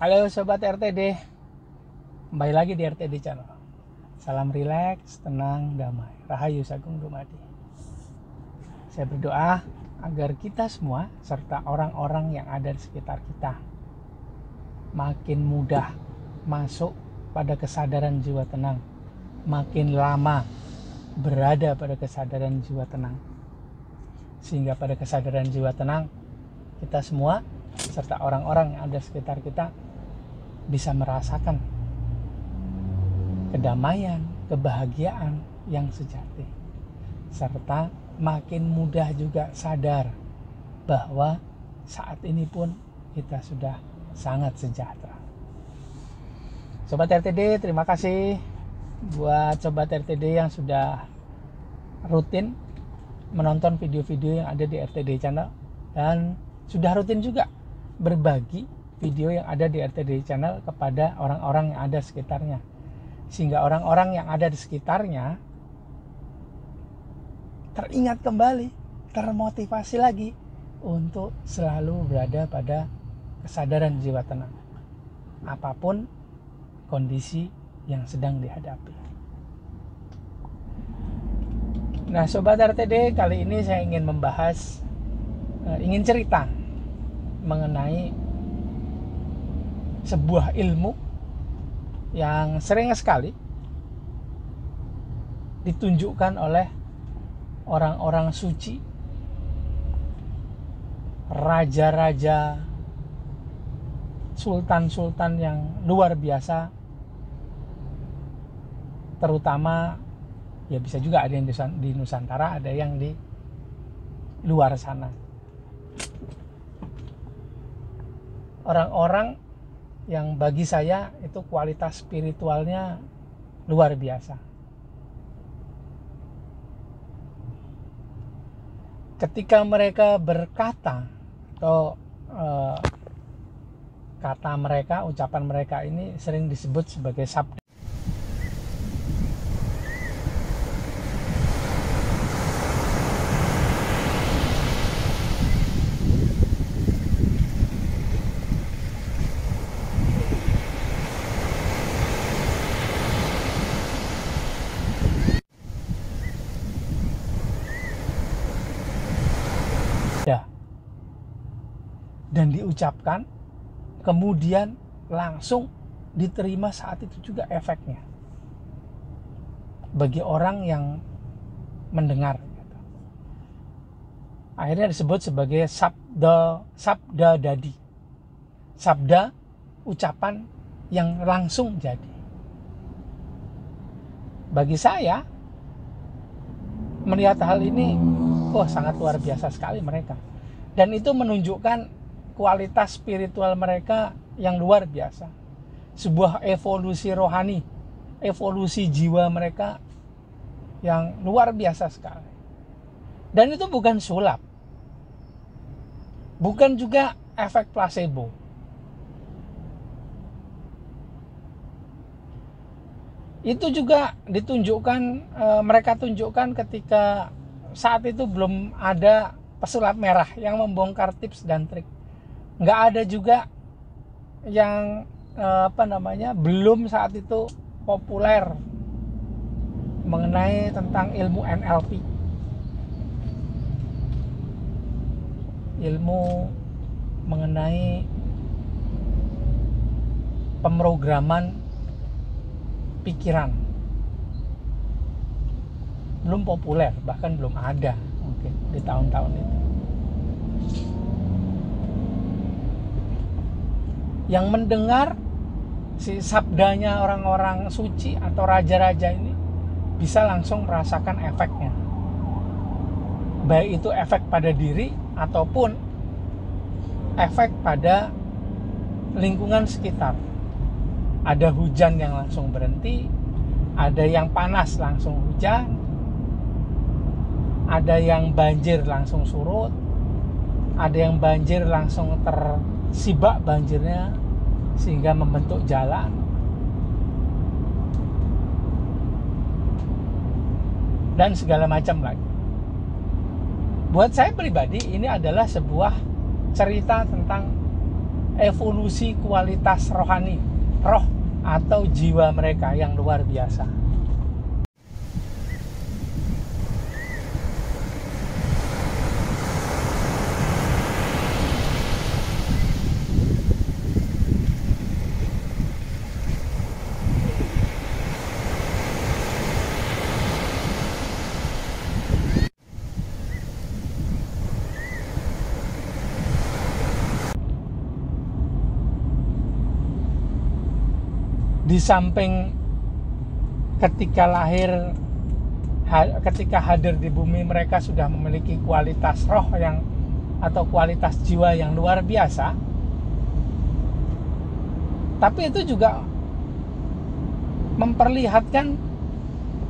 Halo Sobat RTD, kembali lagi di RTD Channel. Salam rileks, tenang, damai. Rahayu Sagung Dumadi. Saya berdoa agar kita semua serta orang-orang yang ada di sekitar kita makin mudah masuk pada kesadaran jiwa tenang, makin lama berada pada kesadaran jiwa tenang, sehingga pada kesadaran jiwa tenang kita semua serta orang-orang yang ada di sekitar kita bisa merasakan kedamaian, kebahagiaan yang sejati, serta makin mudah juga sadar bahwa saat ini pun kita sudah sangat sejahtera. Sobat RTD, terima kasih buat Sobat RTD yang sudah rutin menonton video-video yang ada di RTD Channel dan sudah rutin juga berbagi video yang ada di RTD Channel kepada orang-orang yang ada di sekitarnya, sehingga orang-orang yang ada di sekitarnya teringat kembali, termotivasi lagi untuk selalu berada pada kesadaran jiwa tenang apapun kondisi yang sedang dihadapi. Nah Sobat RTD, kali ini saya ingin membahas, ingin cerita mengenai sebuah ilmu yang sering sekali ditunjukkan oleh orang-orang suci, raja-raja, sultan-sultan yang luar biasa, terutama ya bisa juga ada yang di Nusantara, ada yang di luar sana. Orang-orang yang bagi saya itu kualitas spiritualnya luar biasa. Ketika mereka berkata atau kata mereka, ucapan mereka ini sering disebut sebagai sabda. Dan diucapkan, kemudian langsung diterima saat itu juga efeknya bagi orang yang mendengar. Akhirnya disebut sebagai sabda dadi, sabda ucapan yang langsung jadi. Bagi saya melihat hal ini, sangat luar biasa sekali mereka, dan itu menunjukkan kualitas spiritual mereka yang luar biasa. Sebuah evolusi rohani, evolusi jiwa mereka yang luar biasa sekali. Dan itu bukan sulap, bukan juga efek placebo. Itu juga ditunjukkan, mereka tunjukkan ketika saat itu belum ada pesulap merah yang membongkar tips dan trik. Nggak ada juga yang belum saat itu populer mengenai tentang ilmu NLP, ilmu mengenai pemrograman pikiran. Belum populer, bahkan belum ada mungkin di tahun-tahun itu. Yang mendengar si sabdanya orang-orang suci atau raja-raja ini bisa langsung merasakan efeknya, baik itu efek pada diri ataupun efek pada lingkungan sekitar. Ada hujan yang langsung berhenti, ada yang panas langsung hujan, ada yang banjir langsung surut, ada yang banjir langsung tersibak banjirnya sehingga membentuk jalan. Dan segala macam lagi. Buat saya pribadi ini adalah sebuah cerita tentang evolusi kualitas rohani, roh atau jiwa mereka yang luar biasa. Di samping ketika hadir di bumi mereka sudah memiliki kualitas roh yang atau kualitas jiwa yang luar biasa, tapi itu juga memperlihatkan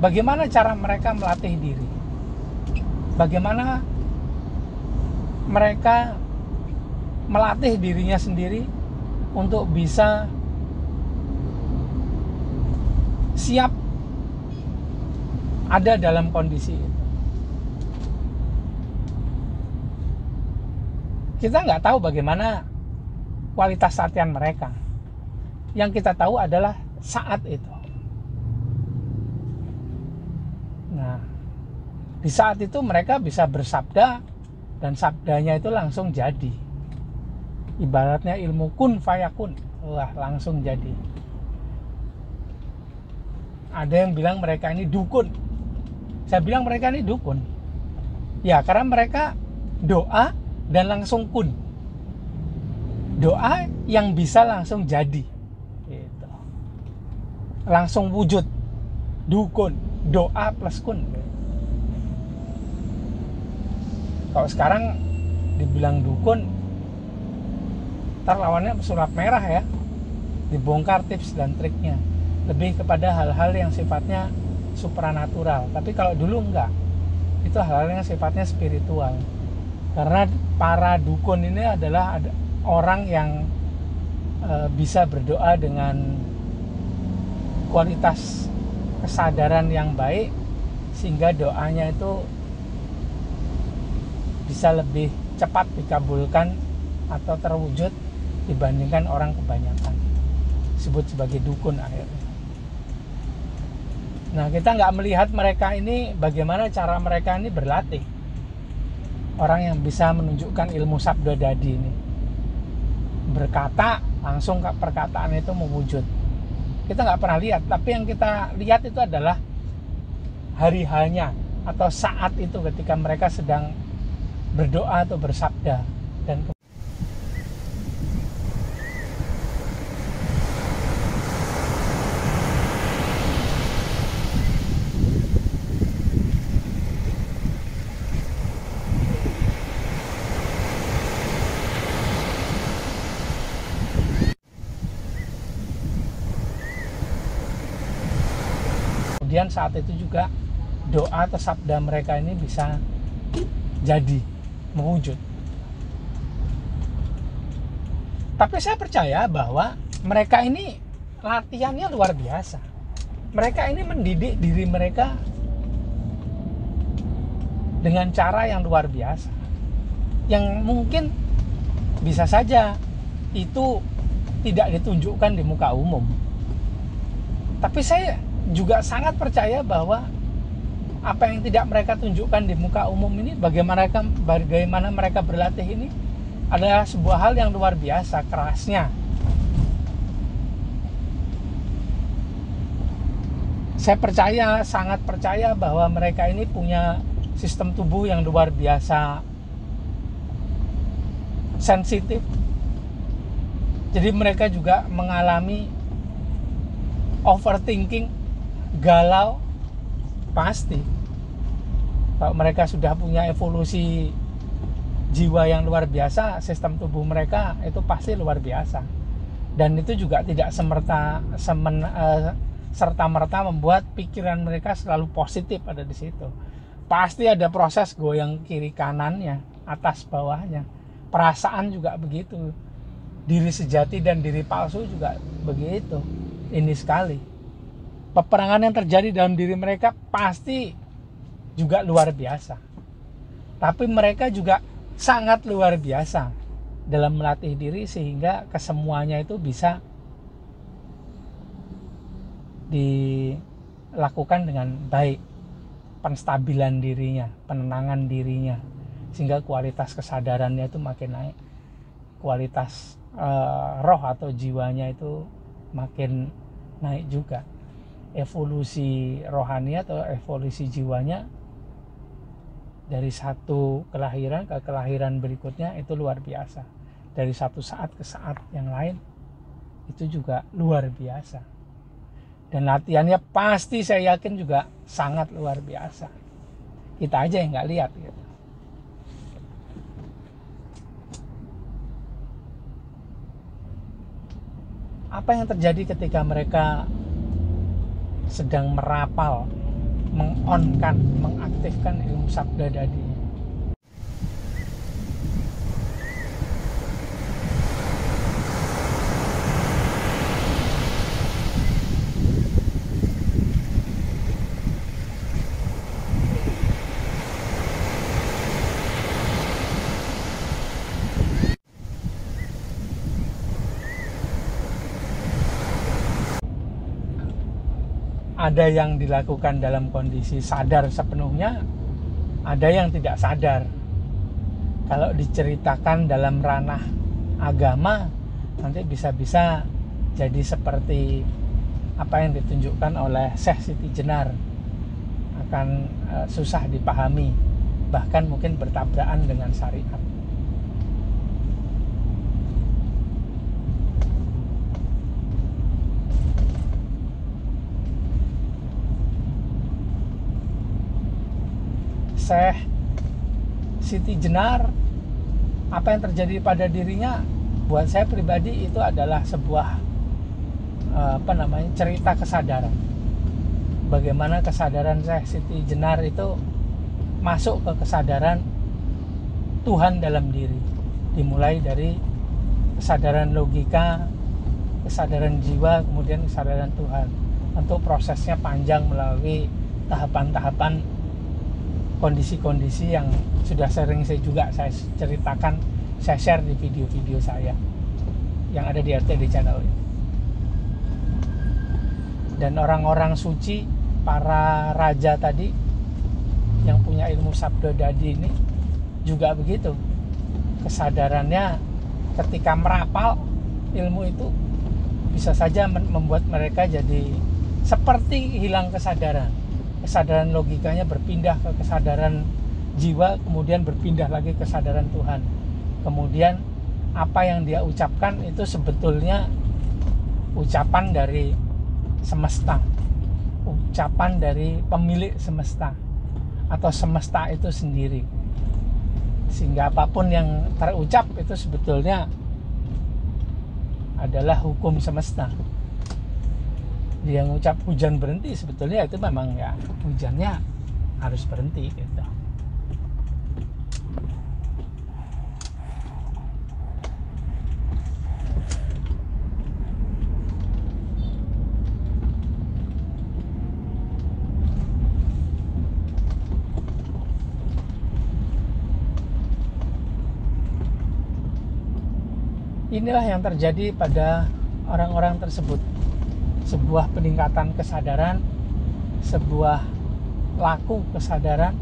bagaimana cara mereka melatih diri, bagaimana mereka melatih dirinya sendiri untuk bisa siap ada dalam kondisi itu. Kita nggak tahu bagaimana kualitas latihan mereka. Yang kita tahu adalah saat itu. Nah, di saat itu mereka bisa bersabda dan sabdanya itu langsung jadi. Ibaratnya ilmu kun fayakun, wah langsung jadi. Ada yang bilang mereka ini dukun. Saya bilang mereka ini dukun. Ya, karena mereka doa dan langsung kun. Doa yang bisa langsung jadi. Gitu. Langsung wujud. Dukun. Doa plus kun. Kalau sekarang dibilang dukun, ntar lawannya surat merah ya. Dibongkar tips dan triknya. Lebih kepada hal-hal yang sifatnya supranatural. Tapi kalau dulu enggak, itu hal-hal yang sifatnya spiritual. Karena para dukun ini adalah orang yang bisa berdoa dengan kualitas kesadaran yang baik, sehingga doanya itu bisa lebih cepat dikabulkan atau terwujud dibandingkan orang kebanyakan. Disebut sebagai dukun akhirnya. Nah, kita nggak melihat mereka ini bagaimana cara mereka ini berlatih. Orang yang bisa menunjukkan ilmu sabda dadi ini. Berkata, langsung perkataan itu mewujud. Kita nggak pernah lihat, tapi yang kita lihat itu adalah hari-hanya atau saat itu ketika mereka sedang berdoa atau bersabda. Dan kemudian saat itu juga doa atau sabda mereka ini bisa jadi, mewujud. Tapi saya percaya bahwa mereka ini latihannya luar biasa. Mereka ini mendidik diri mereka dengan cara yang luar biasa. Yang mungkin bisa saja itu tidak ditunjukkan di muka umum. Tapi saya juga sangat percaya bahwa apa yang tidak mereka tunjukkan di muka umum ini, bagaimana mereka berlatih ini adalah sebuah hal yang luar biasa kerasnya. Saya sangat percaya bahwa mereka ini punya sistem tubuh yang luar biasa sensitif. Jadi mereka juga mengalami overthinking, galau, pasti. Kalau mereka sudah punya evolusi jiwa yang luar biasa, sistem tubuh mereka itu pasti luar biasa. Dan itu juga tidak serta-merta membuat pikiran mereka selalu positif ada di situ. Pasti ada proses goyang kiri kanannya, atas bawahnya. Perasaan juga begitu. Diri sejati dan diri palsu juga begitu. Ini sekali. Peperangan yang terjadi dalam diri mereka pasti juga luar biasa. Tapi mereka juga sangat luar biasa dalam melatih diri sehingga kesemuanya itu bisa dilakukan dengan baik, penstabilan dirinya, penenangan dirinya, sehingga kualitas kesadarannya itu makin naik, kualitas roh atau jiwanya itu makin naik juga. Evolusi rohani atau evolusi jiwanya dari satu kelahiran ke kelahiran berikutnya itu luar biasa. Dari satu saat ke saat yang lain itu juga luar biasa. Dan latihannya pasti saya yakin juga sangat luar biasa. Kita aja yang nggak lihat gitu. Apa yang terjadi ketika mereka sedang merapal, mengonkan, mengaktifkan ilmu sabda dadi? Ada yang dilakukan dalam kondisi sadar sepenuhnya, ada yang tidak sadar. Kalau diceritakan dalam ranah agama, nanti bisa-bisa jadi seperti apa yang ditunjukkan oleh Syekh Siti Jenar, akan susah dipahami, bahkan mungkin bertabrakan dengan syariat. Syekh Siti Jenar, apa yang terjadi pada dirinya buat saya pribadi itu adalah sebuah cerita kesadaran. Bagaimana kesadaran Syekh Siti Jenar itu masuk ke kesadaran Tuhan dalam diri. Dimulai dari kesadaran logika, kesadaran jiwa, kemudian kesadaran Tuhan. Tentu prosesnya panjang melalui tahapan-tahapan, kondisi-kondisi yang sudah sering saya ceritakan, saya share di video-video saya yang ada di RTD channel ini. Dan orang-orang suci, para raja tadi yang punya ilmu sabda dadi ini juga begitu. Kesadarannya ketika merapal ilmu itu bisa saja membuat mereka jadi seperti hilang kesadaran. Kesadaran logikanya berpindah ke kesadaran jiwa, kemudian berpindah lagi ke kesadaran Tuhan. Kemudian apa yang dia ucapkan itu sebetulnya ucapan dari semesta, ucapan dari pemilik semesta atau semesta itu sendiri. Sehingga apapun yang terucap itu sebetulnya adalah hukum semesta. Dia ngucap hujan berhenti, sebetulnya itu memang ya hujannya harus berhenti gitu. Inilah yang terjadi pada orang-orang tersebut. Sebuah peningkatan kesadaran, sebuah laku kesadaran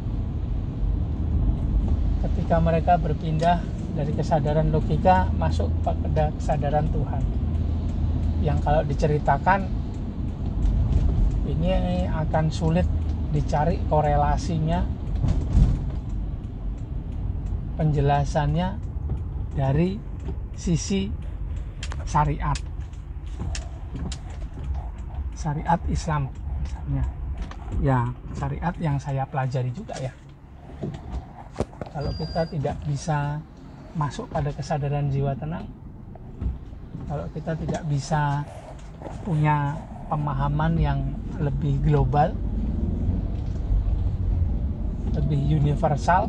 ketika mereka berpindah dari kesadaran logika masuk pada kesadaran Tuhan, yang kalau diceritakan ini akan sulit dicari korelasinya, penjelasannya dari sisi syariat Islam misalnya. Ya, syariat yang saya pelajari juga ya. Kalau kita tidak bisa masuk pada kesadaran jiwa tenang, kalau kita tidak bisa punya pemahaman yang lebih global, lebih universal,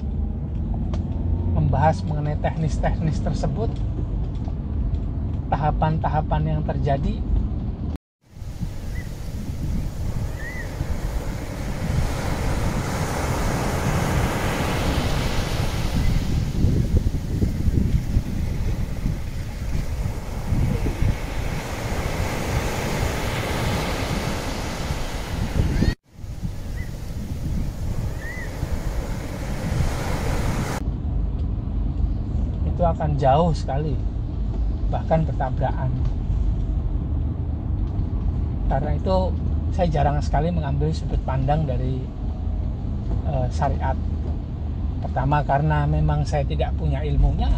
membahas mengenai teknis-teknis tersebut, tahapan-tahapan yang terjadi, akan jauh sekali, bahkan bertabrakan. Karena itu saya jarang sekali mengambil sudut pandang dari syariat. Pertama karena memang saya tidak punya ilmunya.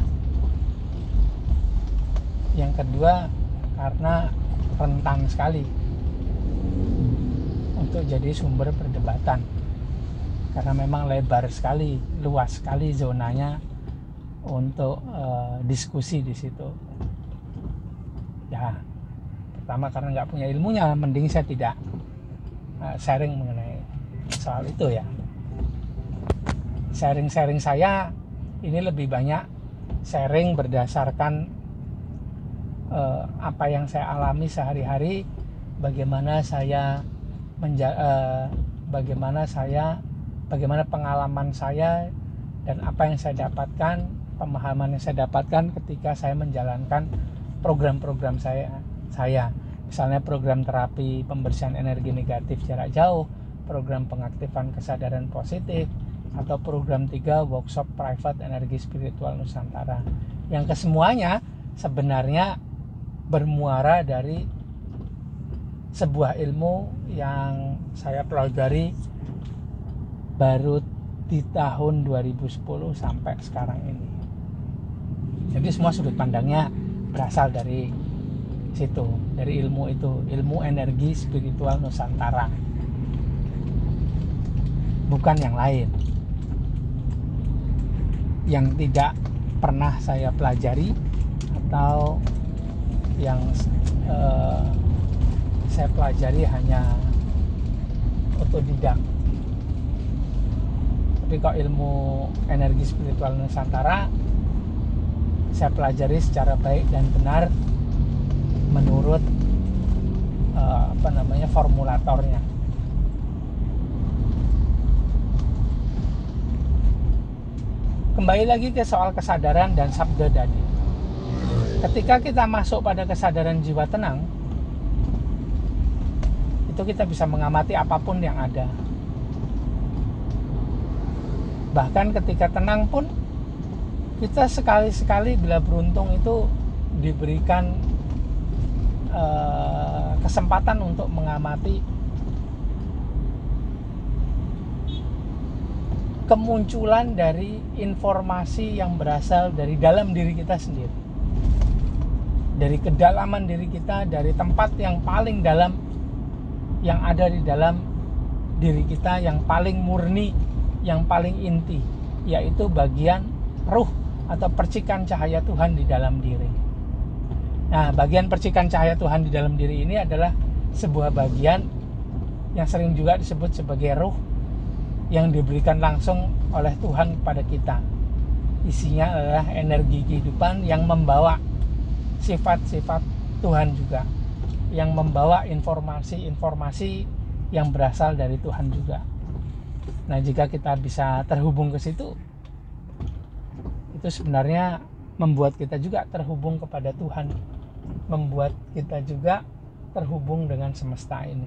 Yang kedua karena rentan sekali untuk jadi sumber perdebatan, karena memang lebar sekali, luas sekali zonanya untuk diskusi di situ. Ya, pertama karena nggak punya ilmunya, mending saya tidak sharing mengenai soal itu ya. Sharing saya ini lebih banyak sharing berdasarkan apa yang saya alami sehari-hari, bagaimana pengalaman saya dan apa yang saya dapatkan, pemahaman yang saya dapatkan ketika saya menjalankan program-program saya. Misalnya program terapi pembersihan energi negatif jarak jauh, program pengaktifan kesadaran positif, atau program 3 workshop private energi spiritual Nusantara, yang kesemuanya sebenarnya bermuara dari sebuah ilmu yang saya pelajari baru di tahun 2010 sampai sekarang ini. Jadi semua sudut pandangnya berasal dari situ, dari ilmu itu, ilmu energi spiritual Nusantara, bukan yang lain yang tidak pernah saya pelajari atau yang saya pelajari hanya otodidak. Tapi kalau ilmu energi spiritual Nusantara saya pelajari secara baik dan benar menurut formulatornya. Kembali lagi ke soal kesadaran dan sabda tadi. Ketika kita masuk pada kesadaran jiwa tenang, itu kita bisa mengamati apapun yang ada. Bahkan ketika tenang pun, kita sekali-sekali bila beruntung itu diberikan kesempatan untuk mengamati kemunculan dari informasi yang berasal dari dalam diri kita sendiri, dari kedalaman diri kita, dari tempat yang paling dalam yang ada di dalam diri kita, yang paling murni, yang paling inti, yaitu bagian ruh atau percikan cahaya Tuhan di dalam diri. Nah, bagian percikan cahaya Tuhan di dalam diri ini adalah sebuah bagian yang sering juga disebut sebagai ruh yang diberikan langsung oleh Tuhan kepada kita. Isinya adalah energi kehidupan yang membawa sifat-sifat Tuhan juga, yang membawa informasi-informasi yang berasal dari Tuhan juga. Nah, jika kita bisa terhubung ke situ, itu sebenarnya membuat kita juga terhubung kepada Tuhan, membuat kita juga terhubung dengan semesta ini.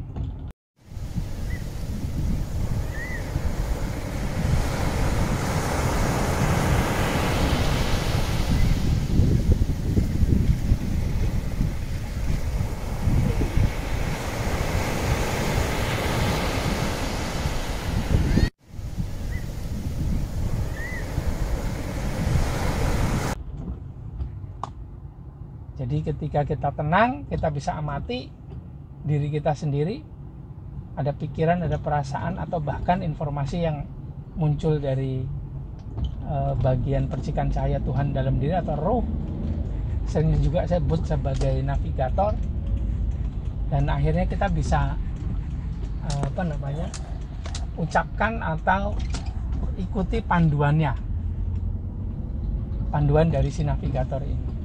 Jadi ketika kita tenang, kita bisa amati diri kita sendiri, ada pikiran, ada perasaan, atau bahkan informasi yang muncul dari bagian percikan cahaya Tuhan dalam diri atau ruh, sering juga saya sebut sebagai navigator. Dan akhirnya kita bisa ucapkan atau ikuti panduan dari si navigator ini.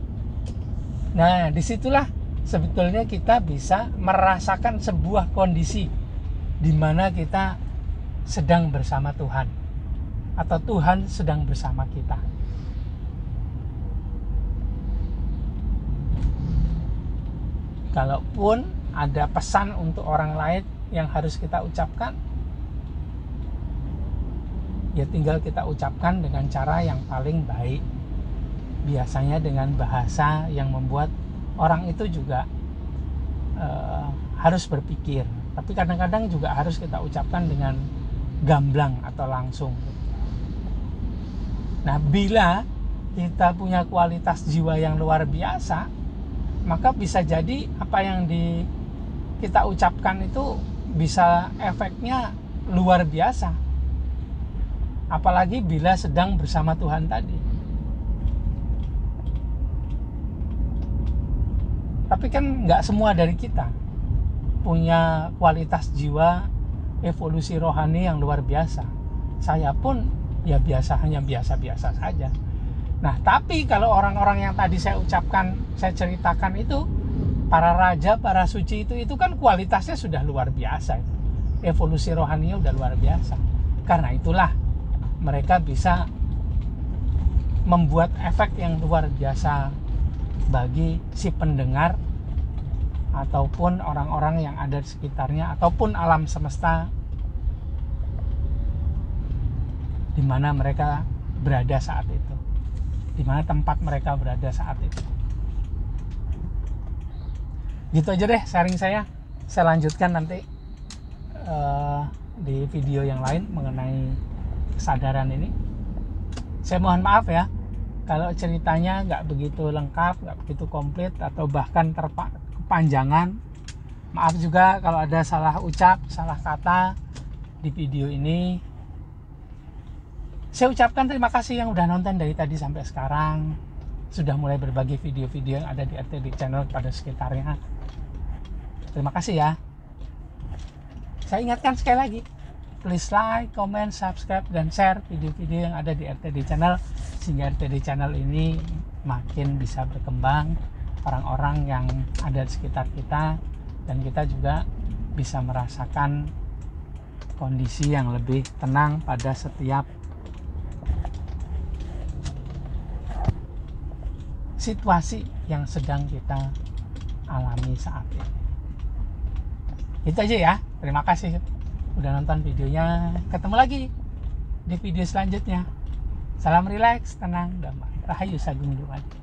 Nah, disitulah sebetulnya kita bisa merasakan sebuah kondisi di mana kita sedang bersama Tuhan atau Tuhan sedang bersama kita. Kalaupun ada pesan untuk orang lain yang harus kita ucapkan, ya tinggal kita ucapkan dengan cara yang paling baik, biasanya dengan bahasa yang membuat orang itu juga harus berpikir, tapi kadang-kadang juga harus kita ucapkan dengan gamblang atau langsung. Nah, bila kita punya kualitas jiwa yang luar biasa, maka bisa jadi apa yang kita ucapkan itu bisa efeknya luar biasa, apalagi bila sedang bersama Tuhan tadi. Tapi kan nggak semua dari kita punya kualitas jiwa evolusi rohani yang luar biasa. Saya pun ya hanya biasa-biasa saja. Nah, tapi kalau orang-orang yang tadi saya ucapkan, saya ceritakan itu, para raja, para suci itu kan kualitasnya sudah luar biasa. Evolusi rohaninya udah luar biasa. Karena itulah mereka bisa membuat efek yang luar biasa bagi si pendengar ataupun orang-orang yang ada di sekitarnya ataupun alam semesta di mana mereka berada saat itu, di mana tempat mereka berada saat itu. Gitu aja deh sharing saya lanjutkan nanti di video yang lain mengenai kesadaran ini. Saya mohon maaf ya kalau ceritanya nggak begitu lengkap, nggak begitu komplit, atau bahkan kepanjangan. Maaf juga kalau ada salah ucap, salah kata di video ini. Saya ucapkan terima kasih yang udah nonton dari tadi sampai sekarang, sudah mulai berbagi video-video yang ada di RTD Channel pada sekitarnya. Terima kasih ya. Saya ingatkan sekali lagi, please like, comment, subscribe, dan share video-video yang ada di RTD Channel, sehingga RTD Channel ini makin bisa berkembang, orang-orang yang ada di sekitar kita, dan kita juga bisa merasakan kondisi yang lebih tenang pada setiap situasi yang sedang kita alami saat ini. Itu aja ya. Terima kasih udah nonton videonya. Ketemu lagi di video selanjutnya. Salam rileks, tenang, damai. Rahayu Sagung Dumadi.